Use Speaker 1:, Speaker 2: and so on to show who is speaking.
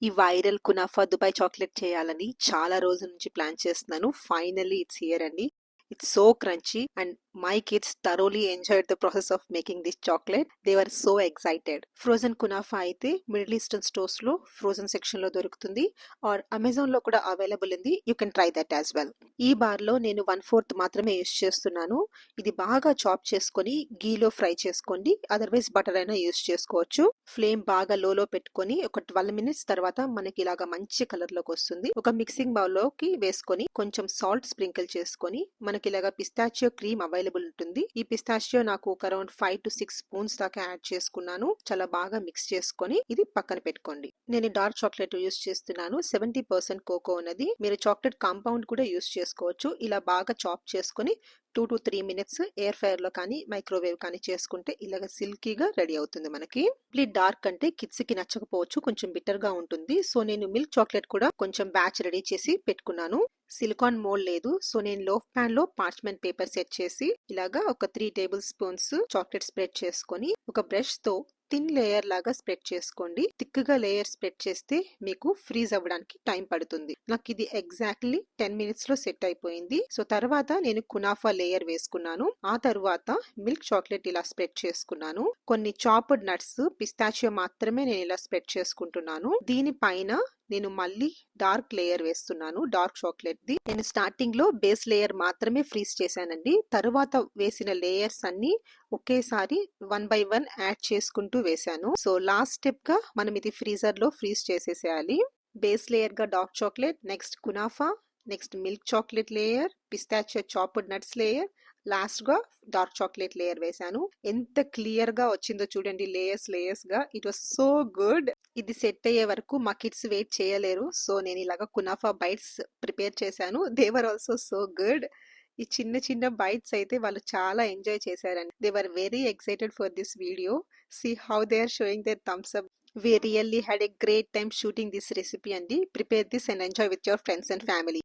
Speaker 1: ఈ viral kunafa Dubai chocolate చేయాలని చాలా రోజుల నుంచి ప్లాన్ చేస్తున్నాను. ఫైనల్లీ ఇట్స్ హియర్ అండి. It's so crunchy and my kids thoroughly enjoyed the process of making this chocolate. They are so excited. Frozen kunafa అయితే middle eastern stores లో frozen section లో దొరుకుతుంది, ఆర్ అమెజాన్ లో కూడా available ఉంది. You can try that as well. ఈ bar లో నేను 1/4 మాత్రమే యూస్ చేస్తున్నాను. ఇది బాగా చాప్ చేసుకొని గీలో ఫ్రై చేసుకోండి, అదర్వైజ్ బటర్ అయినా యూస్ చేసుకోవచ్చు. ఫ్లేమ్ బాగా లోలో పెట్టుకొని ఒక 12 మినిట్స్ తర్వాత మనకి ఇలాగా మంచి కలర్ లోకి వస్తుంది. ఒక మిక్సింగ్ బౌల్ లోకి వేసుకొని కొంచెం సాల్ట్ స్ప్రింకిల్ చేసుకొని మనకి ఇలాగా పిస్తాచియో క్రీమ్ అవైలబుల్ ఉంటుంది. ఈ పిస్తాచియో నాకు ఒక అరౌండ్ 5 to 6 స్పూన్స్ దాకా యాడ్ చేసుకున్నాను. చాలా బాగా మిక్స్ చేసుకొని ఇది పక్కన పెట్టుకోండి. నేను డార్క్ చాక్లెట్ యూస్ చేస్తున్నాను. 70% కోకో ఉన్నది. మీరు చాక్లెట్ కాంపౌండ్ కూడా యూస్ చేసుకోవచ్చు. ఇలా బాగా చాప్ చేసుకొని 2 to 3 మినిట్స్ ఎయిర్ ఫ్రైయర్ లో కానీ మైక్రోవేవ్ కానీ చేసుకుంటే ఇలాగ సిల్కీగా రెడీ అవుతుంది మనకి. కంప్లీట్ డార్క్ అంటే కిడ్స్ కి నచ్చకపోవచ్చు, కొంచెం బిటర్ గా ఉంటుంది. సో నేను మిల్క్ చాక్లెట్ కూడా కొంచెం బ్యాచ్ రెడీ చేసి పెట్టుకున్నాను. సిలికాన్ మోల్డ్ లేదు, సో నేను లోఫ్ పాన్ లో పార్చ్మెంట్ పేపర్ సెట్ చేసి ఇలాగా ఒక 3 టేబుల్ స్పూన్స్ చాక్లెట్ స్ప్రెడ్ చేసుకొని ఒక బ్రష్ తో థిన్ లేయర్ లాగా స్ప్రెడ్ చేసుకోండి. థిక్ గా లేయర్ స్ప్రెడ్ చేస్తే మీకు ఫ్రీజ్ అవ్వడానికి టైం పడుతుంది. నాకు ఇది ఎగ్జాక్ట్లీ 10 మినిట్స్ లో సెట్ అయిపోయింది. సో తర్వాత నేను కునాఫా లేయర్ వేసుకున్నాను. ఆ తర్వాత మిల్క్ చాక్లెట్ ఇలా స్ప్రెడ్ చేసుకున్నాను. కొన్ని చాప్డ్ నట్స్, పిస్తాచియో మాత్రమే నేను ఇలా స్ప్రెడ్ చేసుకుంటున్నాను. దీనిపైన నేను మళ్ళీ డార్క్ లేయర్ వేస్తున్నాను, డార్క్ చాక్లెట్ ది. నేను స్టార్టింగ్ లో బేస్ లేయర్ మాత్రమే ఫ్రీజ్ చేశానండి. తరువాత వేసిన లేయర్స్ అన్ని ఒకేసారి 1 by 1 యాడ్ చేసుకుంటూ వేశాను. సో లాస్ట్ స్టెప్ గా మనం ఇది ఫ్రీజర్ లో ఫ్రీజ్ చేసేసేయాలి. బేస్ లేయర్ గా dark chocolate, next kunafa, next milk chocolate layer, పిస్తాచియో chopped nuts layer, last గా డార్క్ చాక్లెట్ లేయర్ వేశాను. ఎంత క్లియర్ గా వచ్చిందో చూడండి, లేయర్స్ గా. It was so good. ఇది సెట్ అయ్యే వరకు మా కిడ్స్ వెయిట్ చేయలేరు. సో నేను ఇలాగా కునాఫా బైట్స్ ప్రిపేర్ చేశాను. They were also so good. ఈ చిన్న చిన్న బైట్స్ అయితే వాళ్ళు చాలా ఎంజాయ్ చేశారండి. They were very excited for this video. See how they are showing their thumbs up. We really had a great time shooting this recipe, and prepare this and enjoy with your friends and family.